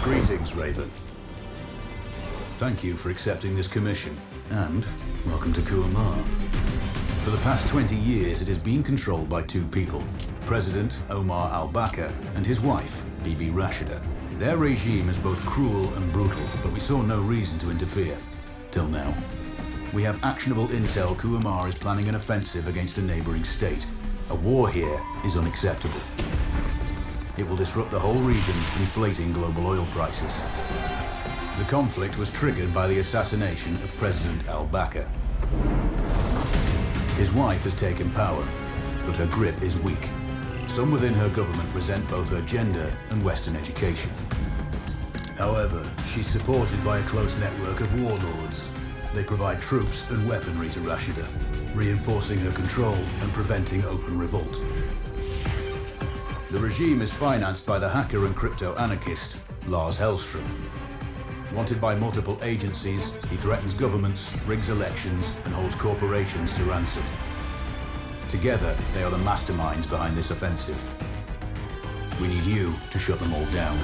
Greetings, Raven. Thank you for accepting this commission, and welcome to Kuamar. For the past 20 years, it has been controlled by two people, President Omar al-Bakr and his wife, Bibi Rashida. Their regime is both cruel and brutal, but we saw no reason to interfere, till now. We have actionable intel Kuamar is planning an offensive against a neighboring state. A war here is unacceptable. It will disrupt the whole region, inflating global oil prices. The conflict was triggered by the assassination of President al-Bakr. His wife has taken power, but her grip is weak. Some within her government resent both her gender and Western education. However, she's supported by a close network of warlords. They provide troops and weaponry to Rashida, reinforcing her control and preventing open revolt. The regime is financed by the hacker and crypto-anarchist, Lars Hellstrom. Wanted by multiple agencies, he threatens governments, rigs elections, and holds corporations to ransom. Together, they are the masterminds behind this offensive. We need you to shut them all down.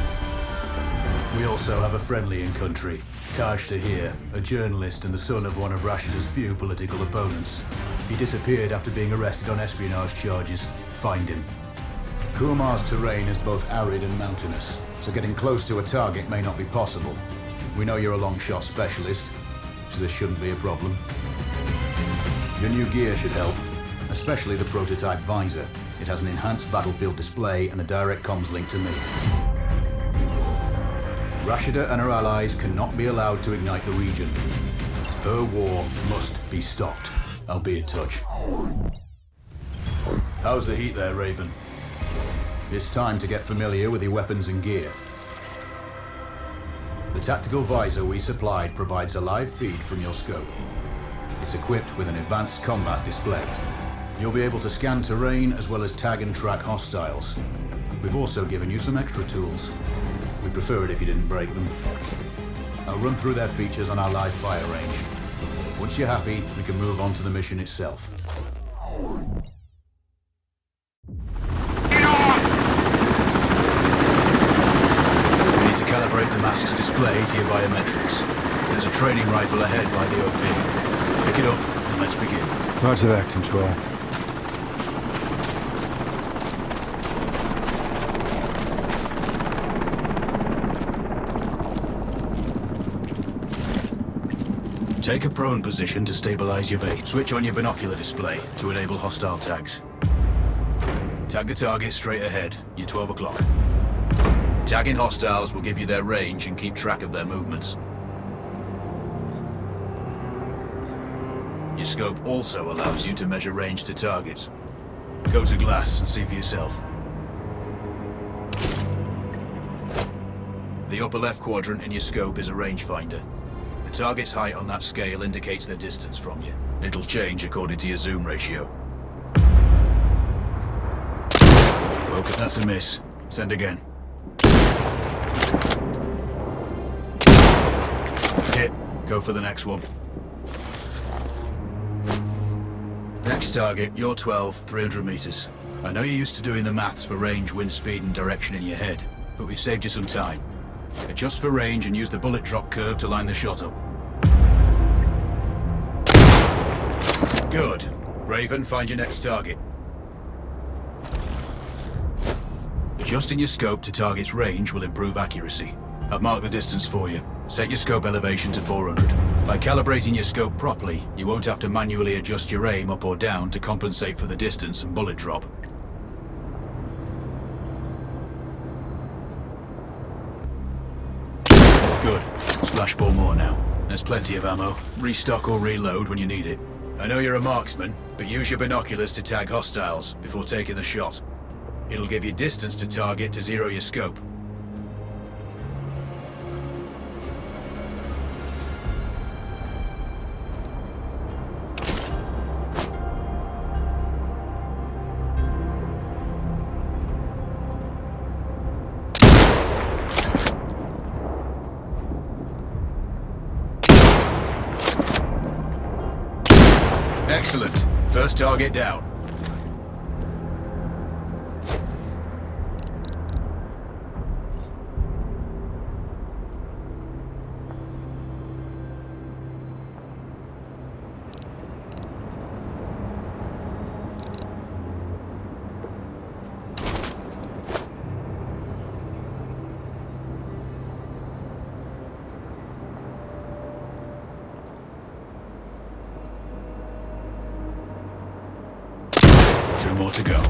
We also have a friendly in country, Taj Tahir, a journalist and the son of one of Rashida's few political opponents. He disappeared after being arrested on espionage charges. Find him. Kuamar's terrain is both arid and mountainous, so getting close to a target may not be possible. We know you're a long shot specialist, so this shouldn't be a problem. Your new gear should help, especially the prototype visor. It has an enhanced battlefield display and a direct comms link to me. Rashida and her allies cannot be allowed to ignite the region. Her war must be stopped. I'll be in touch. How's the heat there, Raven? It's time to get familiar with your weapons and gear. The tactical visor we supplied provides a live feed from your scope. It's equipped with an advanced combat display. You'll be able to scan terrain as well as tag and track hostiles. We've also given you some extra tools. We'd prefer it if you didn't break them. I'll run through their features on our live fire range. Once you're happy, we can move on to the mission itself. We need to calibrate the mask's display to your biometrics. There's a training rifle ahead by the OP. Pick it up and let's begin. Roger that, Control. Take a prone position to stabilize your base. Switch on your binocular display to enable hostile tags. Tag the target straight ahead, you're 12 o'clock. Tagging hostiles will give you their range and keep track of their movements. Your scope also allows you to measure range to targets. Go to glass and see for yourself. The upper left quadrant in your scope is a rangefinder. The target's height on that scale indicates their distance from you. It'll change according to your zoom ratio. Focus, that's a miss. Send again. Hit. Go for the next one. Next target, you're 12, 300 meters. I know you're used to doing the maths for range, wind speed, and direction in your head, but we've saved you some time. Adjust for range and use the bullet drop curve to line the shot up. Good. Raven, find your next target. Adjusting your scope to target's range will improve accuracy. I've marked the distance for you. Set your scope elevation to 400. By calibrating your scope properly, you won't have to manually adjust your aim up or down to compensate for the distance and bullet drop. Good. Splash 4 more now. There's plenty of ammo. Restock or reload when you need it. I know you're a marksman, but use your binoculars to tag hostiles before taking the shot. It'll give you distance to target to zero your scope. Excellent. First target down. 2 more to go.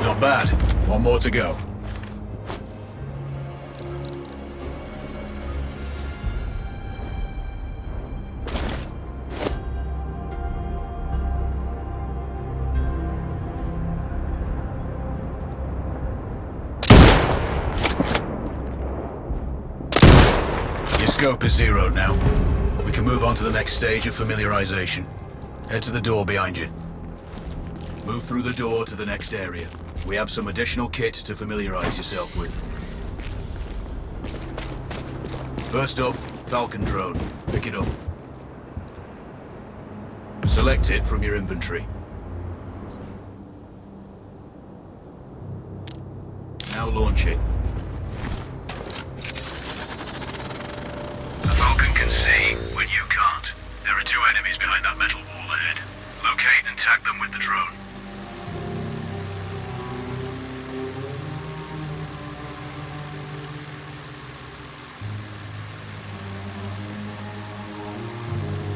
Not bad. 1 more to go. Your scope is zeroed now. We can move on to the next stage of familiarization. Head to the door behind you. Move through the door to the next area. We have some additional kit to familiarize yourself with. First up, Falcon drone. Pick it up. Select it from your inventory. Now launch it. The Falcon can see when you can't. There are 2 enemies behind that metal wall ahead. Locate and tag them with the drone.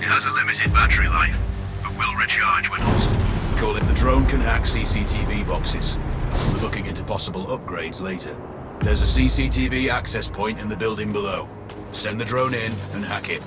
It has a limited battery life, but will recharge when lost. Call it the drone can hack CCTV boxes. We're looking into possible upgrades later. There's a CCTV access point in the building below. Send the drone in and hack it.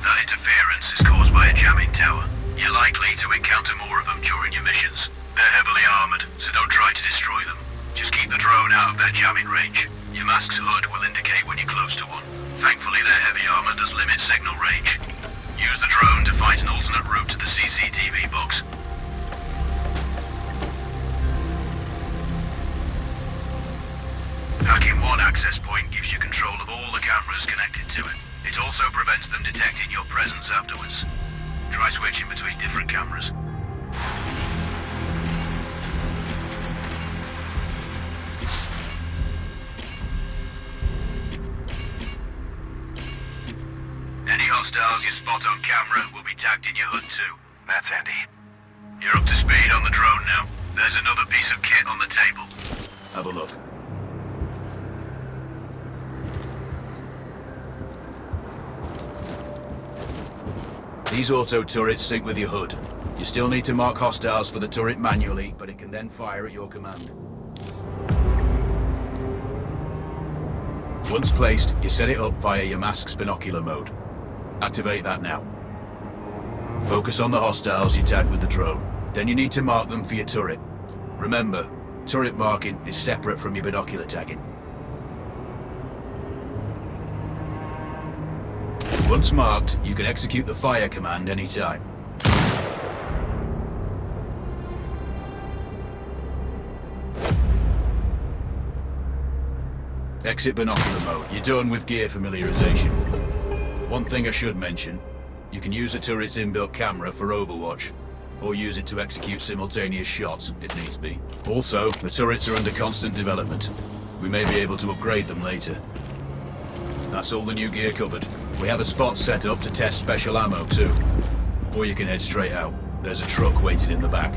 That interference is caused by a jamming tower. You're likely to encounter more of them during your missions. They're heavily armored, so don't try to destroy them. Just keep the drone out of their jamming range. Your mask's HUD will indicate when you're close to one. Thankfully, their heavy armor does limit signal range. Use the drone to find an alternate route to the CCTV box. Hacking one access point gives you control of all the cameras connected to it. It also prevents them detecting your presence afterwards. Try switching between different cameras. Any hostiles you spot on camera will be tagged in your HUD too. That's handy. You're up to speed on the drone now. There's another piece of kit on the table. Have a look. These auto turrets sync with your HUD. You still need to mark hostiles for the turret manually, but it can then fire at your command. Once placed, you set it up via your mask's binocular mode. Activate that now. Focus on the hostiles you tagged with the drone. Then you need to mark them for your turret. Remember, turret marking is separate from your binocular tagging. Once marked, you can execute the fire command anytime. Exit binocular mode. You're done with gear familiarization. One thing I should mention, you can use a turret's inbuilt camera for overwatch, or use it to execute simultaneous shots if needs be. Also, the turrets are under constant development. We may be able to upgrade them later. That's all the new gear covered. We have a spot set up to test special ammo too. Or you can head straight out. There's a truck waiting in the back.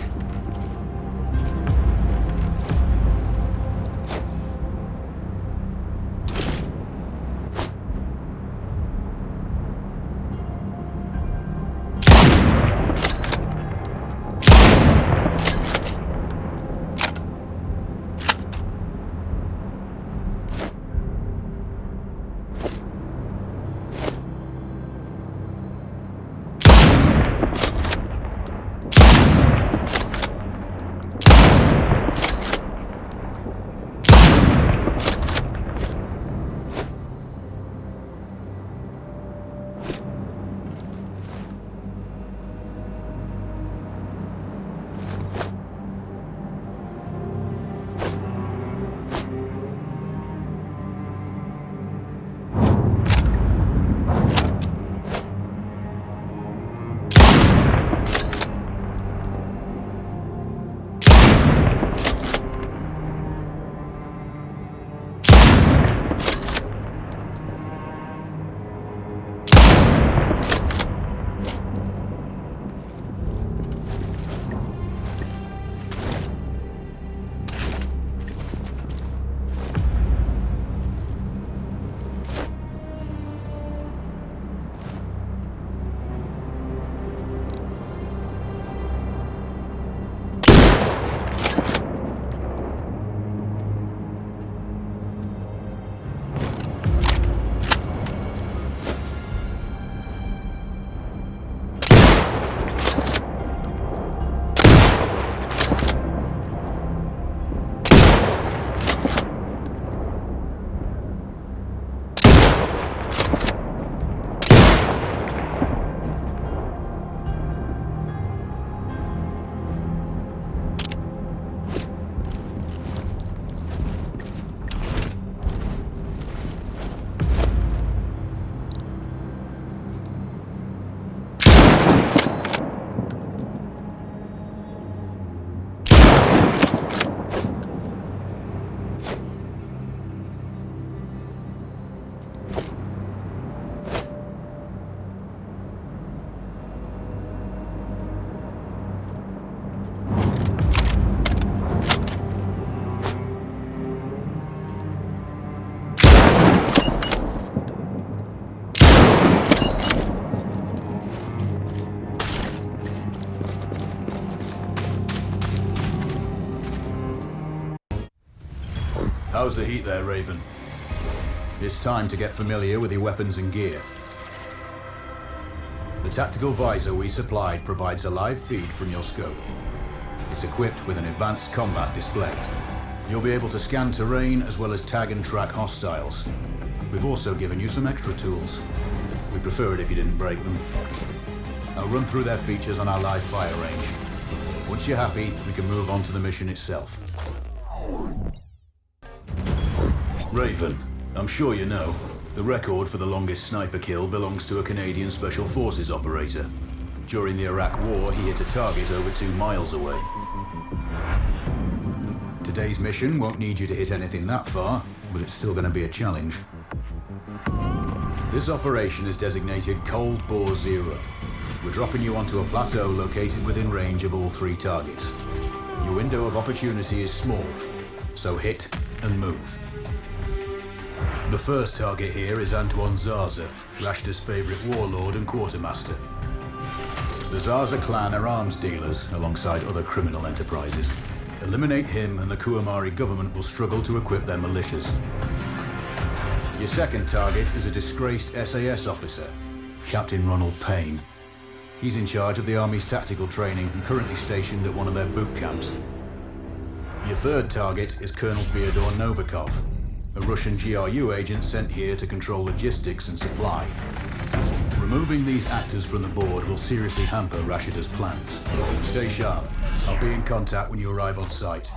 How's the heat there, Raven? It's time to get familiar with your weapons and gear. The tactical visor we supplied provides a live feed from your scope. It's equipped with an advanced combat display. You'll be able to scan terrain as well as tag and track hostiles. We've also given you some extra tools. We'd prefer it if you didn't break them. I'll run through their features on our live fire range. Once you're happy, we can move on to the mission itself. Raven, I'm sure you know, the record for the longest sniper kill belongs to a Canadian Special Forces operator. During the Iraq War, he hit a target over 2 miles away. Today's mission won't need you to hit anything that far, but it's still going to be a challenge. This operation is designated Cold Bore Zero. We're dropping you onto a plateau located within range of all 3 targets. Your window of opportunity is small, so hit and move. The first target here is Antoine Zaza, Rashta's favorite warlord and quartermaster. The Zaza clan are arms dealers alongside other criminal enterprises. Eliminate him and the Kuamar government will struggle to equip their militias. Your second target is a disgraced SAS officer, Captain Ronald Payne. He's in charge of the Army's tactical training and currently stationed at one of their boot camps. Your third target is Colonel Fyodor Novikov, a Russian GRU agent sent here to control logistics and supply. Removing these actors from the board will seriously hamper Rashida's plans. Stay sharp. I'll be in contact when you arrive on site.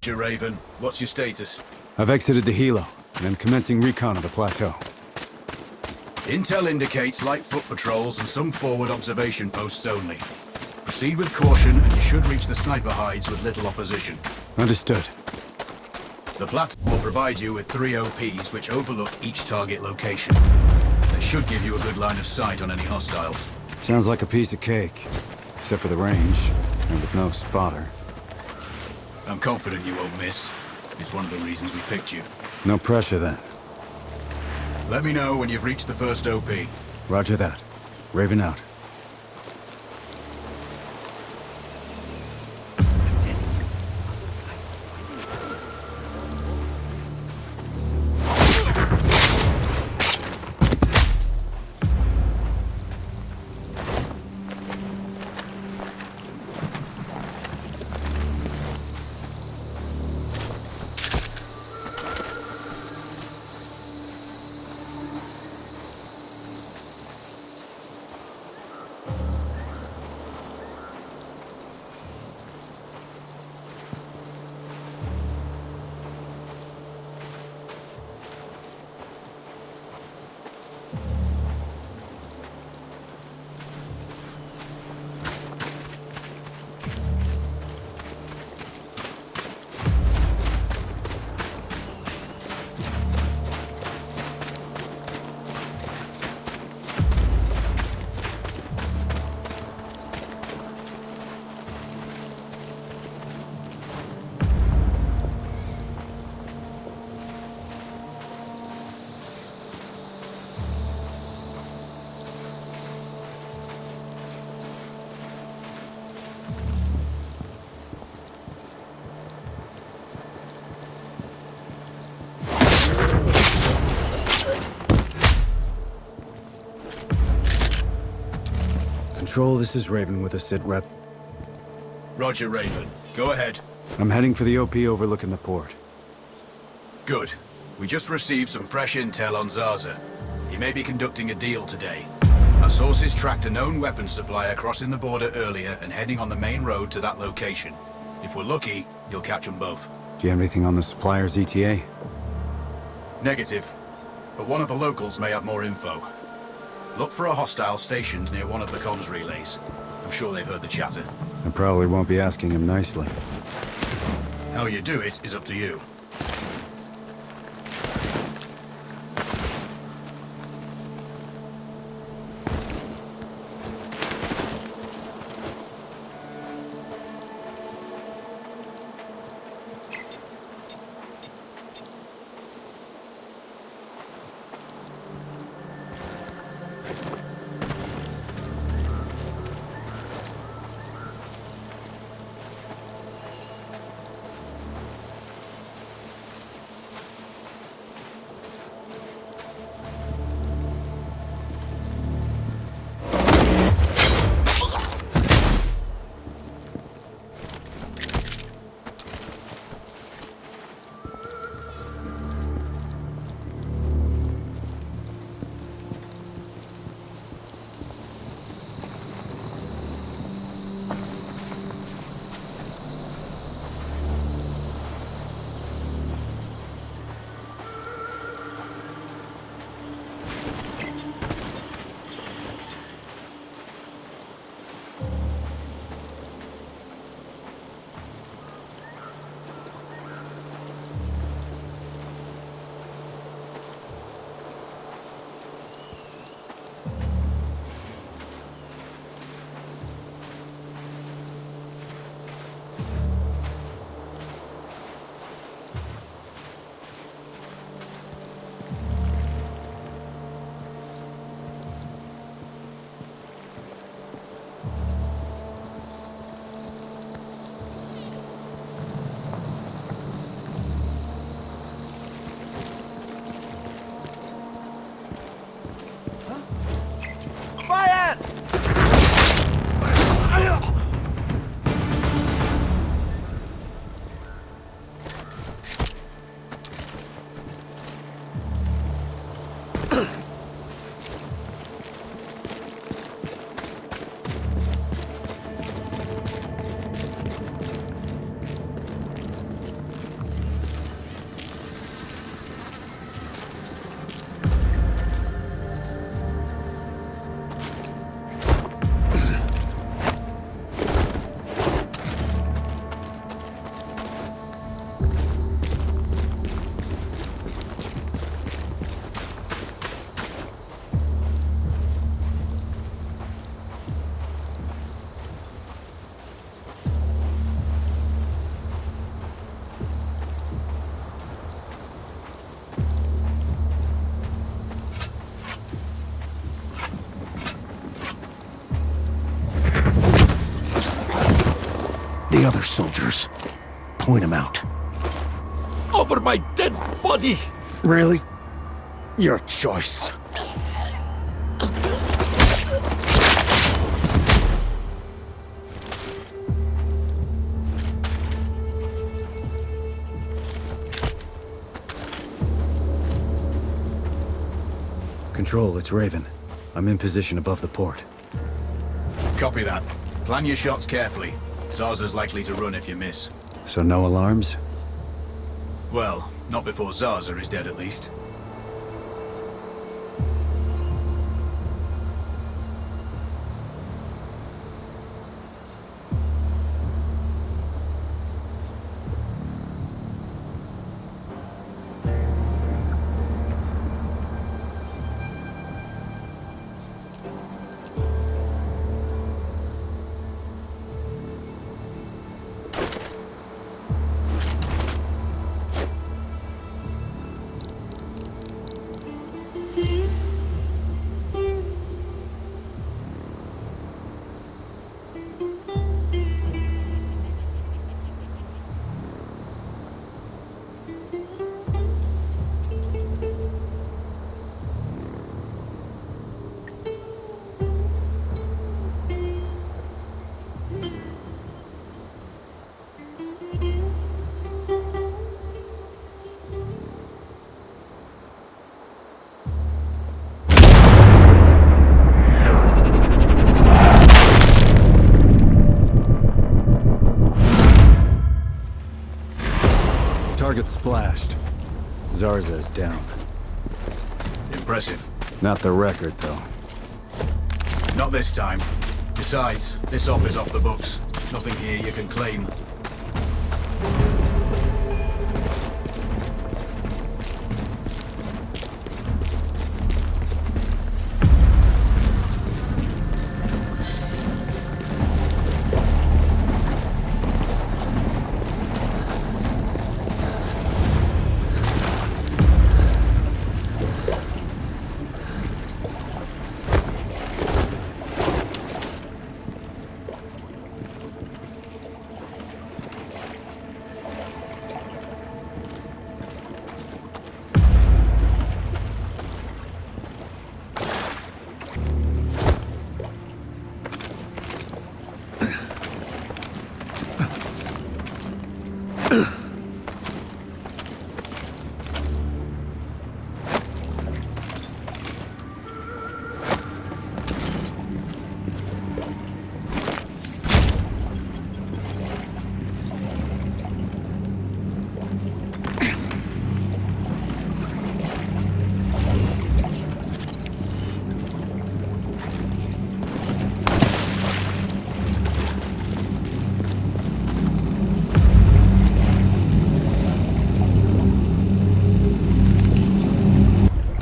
Raven, what's your status? I've exited the helo, and I'm commencing recon of the plateau. Intel indicates light foot patrols and some forward observation posts only. Proceed with caution and you should reach the sniper hides with little opposition. Understood. The plateau will provide you with 3 OPs which overlook each target location. They should give you a good line of sight on any hostiles. Sounds like a piece of cake, except for the range, and with no spotter. I'm confident you won't miss. It's one of the reasons we picked you. No pressure then. Let me know when you've reached the first OP. Roger that. Raven out. Control, this is Raven with a sit rep. Roger, Raven. Go ahead. I'm heading for the OP overlooking the port. Good. We just received some fresh intel on Zaza. He may be conducting a deal today. Our sources tracked a known weapons supplier crossing the border earlier and heading on the main road to that location. If we're lucky, you'll catch them both. Do you have anything on the supplier's ETA? Negative. But one of the locals may have more info. Look for a hostile stationed near one of the comms relays. I'm sure they've heard the chatter. I probably won't be asking him nicely. How you do it is up to you. The other soldiers. Point them out. Over my dead body! Really? Your choice. Control, it's Raven. I'm in position above the port. Copy that. Plan your shots carefully. Zarza's likely to run if you miss. So no alarms? Well, not before Zarza is dead at least. Target splashed. Zarza is down. Impressive. Not the record, though. Not this time. Besides, this op is off the books. Nothing here you can claim.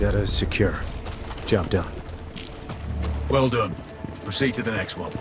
Data is secure. Job done. Well done. Proceed to the next one.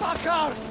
Fucker!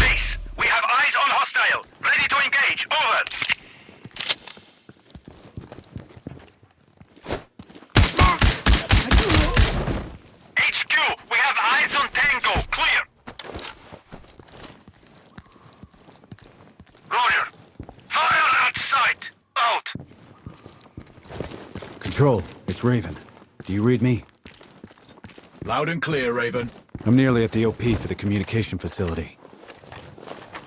Base, we have eyes on hostile. Ready to engage. Over. HQ, we have eyes on Tango. Clear. Roger. Fire at sight. Out. Control, it's Raven. Do you read me? Loud and clear, Raven. I'm nearly at the OP for the communication facility.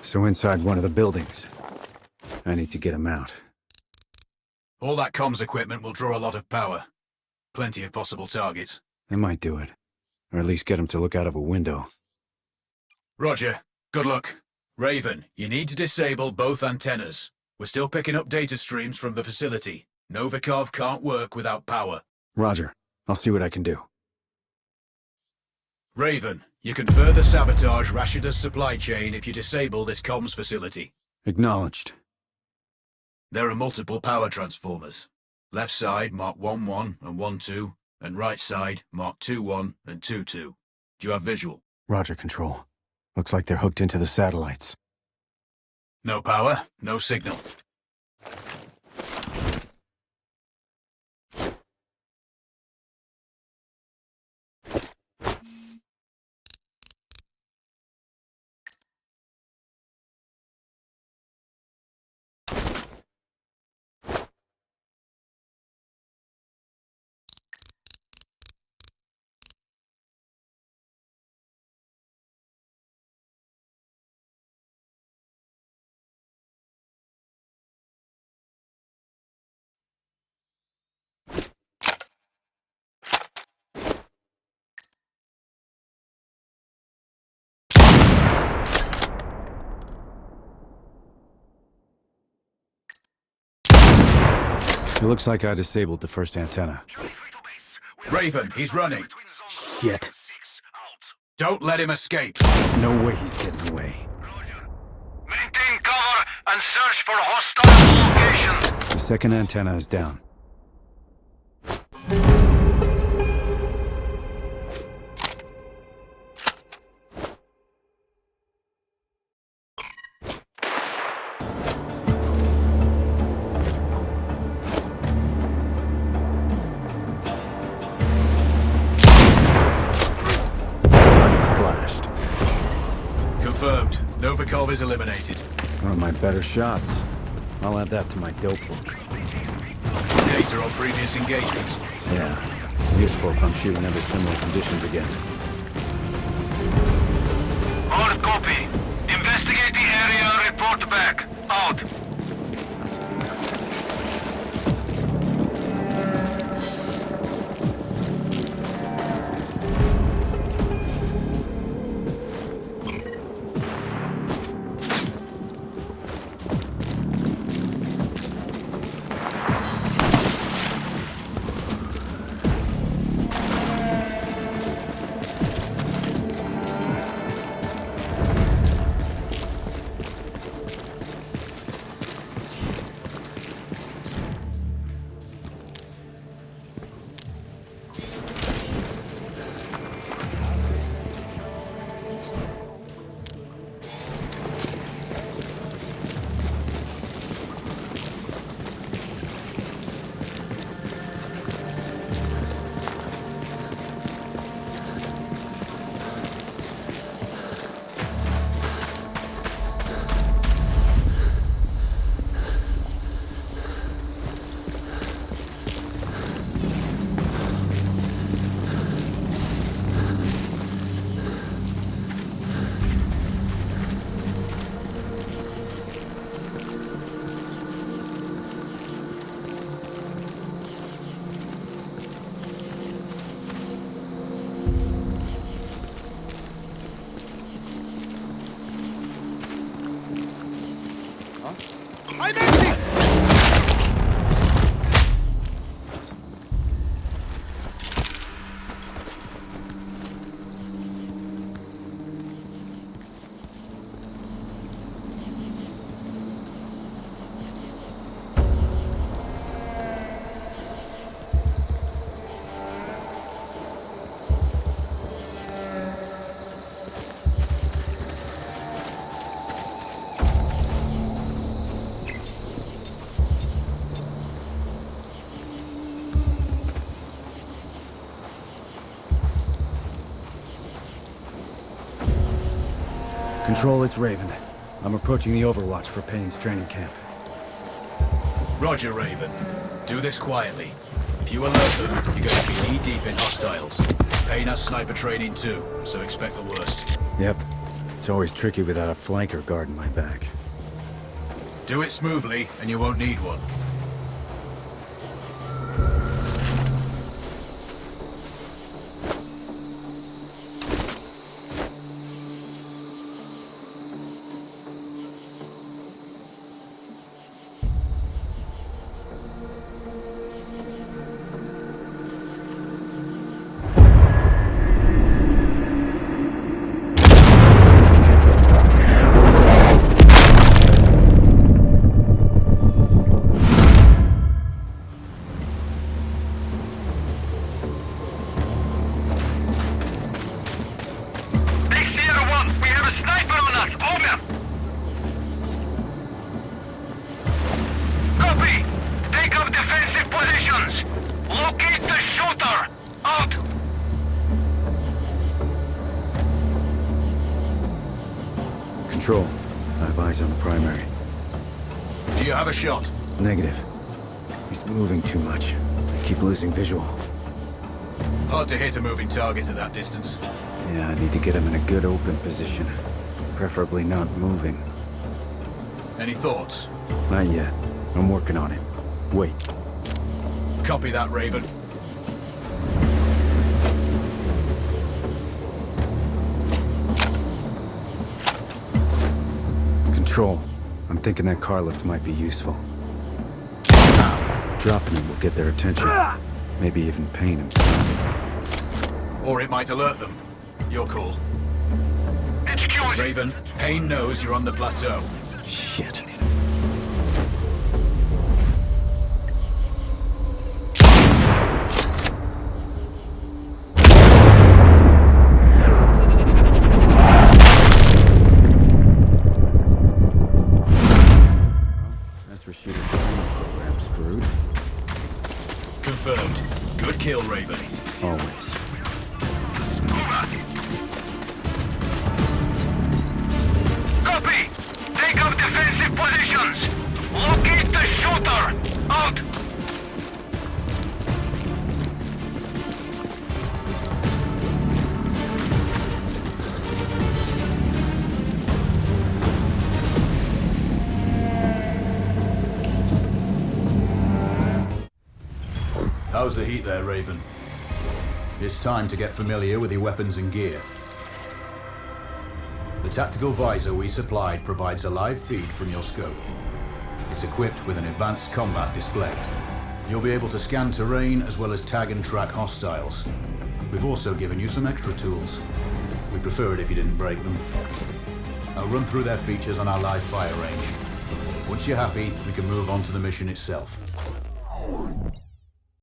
So inside one of the buildings. I need to get him out. All that comms equipment will draw a lot of power. Plenty of possible targets. I might do it. Or at least get him to look out of a window. Roger. Good luck. Raven, you need to disable both antennas. We're still picking up data streams from the facility. Novikov can't work without power. Roger. I'll see what I can do. Raven, you can further sabotage Rashida's supply chain if you disable this comms facility. Acknowledged. There are multiple power transformers. Left side mark 1-1 and 1-2, and right side mark 2-1 and 2-2. Do you have visual? Roger, Control. Looks like they're hooked into the satellites. No power, no signal. It looks like I disabled the first antenna. Raven, he's running. Shit. Don't let him escape. No way he's getting away. Maintain cover and search for hostile locations. The second antenna is down. Confirmed. Novikov is eliminated. One of my better shots. I'll add that to my dope book. Data on previous engagements. Yeah. Useful if I'm shooting under similar conditions again. Hard copy. Investigate the area and report back. Out. I'm empty! Control, it's Raven. I'm approaching the Overwatch for Payne's training camp. Roger, Raven. Do this quietly. If you alert them, you're going to be knee-deep in hostiles. Payne has sniper training too, so expect the worst. Yep. It's always tricky without a flanker guarding my back. Do it smoothly, and you won't need one. Control. I have eyes on the primary. Do you have a shot? Negative. He's moving too much. I keep losing visual. Hard to hit a moving target at that distance. Yeah, I need to get him in a good open position. Preferably not moving. Any thoughts? Not yet. I'm working on it. Wait. Copy that, Raven. Control. I'm thinking that car lift might be useful. Dropping him will get their attention. Maybe even Payne himself. Or it might alert them. Your call. HQ! Raven, Payne knows you're on the plateau. Shit. As for shooting the Payne program, screwed. Confirmed. Good kill, Raven. Always. Copy! Take up defensive positions! Locate the shooter! Out! How's the heat there, Raven? It's time to get familiar with your weapons and gear. The tactical visor we supplied provides a live feed from your scope. It's equipped with an advanced combat display. You'll be able to scan terrain as well as tag and track hostiles. We've also given you some extra tools. We'd prefer it if you didn't break them. I'll run through their features on our live fire range. Once you're happy, we can move on to the mission itself.